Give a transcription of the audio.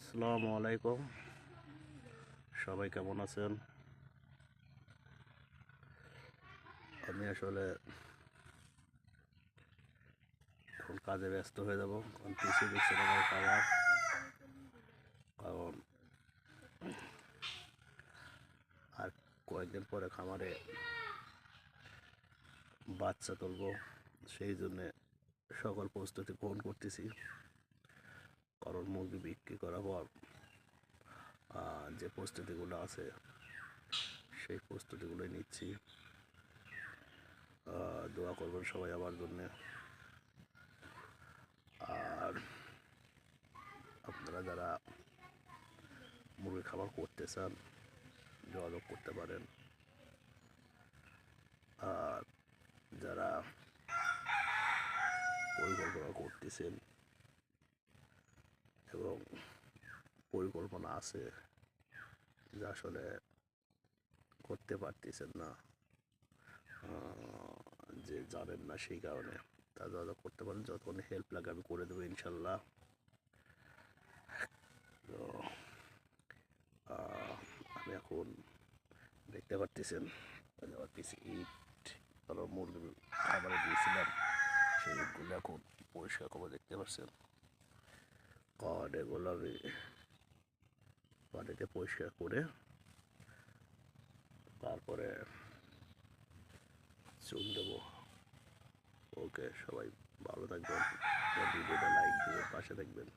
আসসালামু আলাইকুম, সবাই কেমন আছেন? আমি আসলে এখন কাজে ব্যস্ত হয়ে যাব, কারণ পিছিয়ে দেখছেন আমার খাবার। কারণ আর কয়েকদিন পরে খামারে বাচ্চা তুলবো, সেই জন্যে সকল প্রস্তুতি গ্রহণ করতেছি। কারণ মুরগি বিক্রি করার পর যে প্রস্তুতিগুলো আছে সেই প্রস্তুতিগুলোই নিচ্ছি। দোয়া করবেন সবাই আমার জন্যে। আর আপনারা যারা মুরগির খাবার করতে চান যোগাযোগ করতে পারেন। আর যারা পরিকল্পনা করতেছেন এবং পরিকল্পনা আছে যা আসলে করতে পারতেছেন না, যে জানেন না, সেই কারণে তা যোগাযোগ করতে পারেন। যতক্ষণ হেল্প লাগে আমি করে দেবো ইনশাল্লাহ। তো আমি এখন দেখতে পারতেছেন আমার পিছে ইট আরও মুরগি খাবারে দিয়েছিলাম, সেই ইটগুলো এখন পরিষ্কার করে দেখতে পাচ্ছেন। কারণ এগুলো আমি পানিতে পরিষ্কার করে তারপরে চুন দেবো। ওকে, সবাই ভালো থাকবেন, ভিডিওটা লাইক দিয়ে পাশে থাকবেন।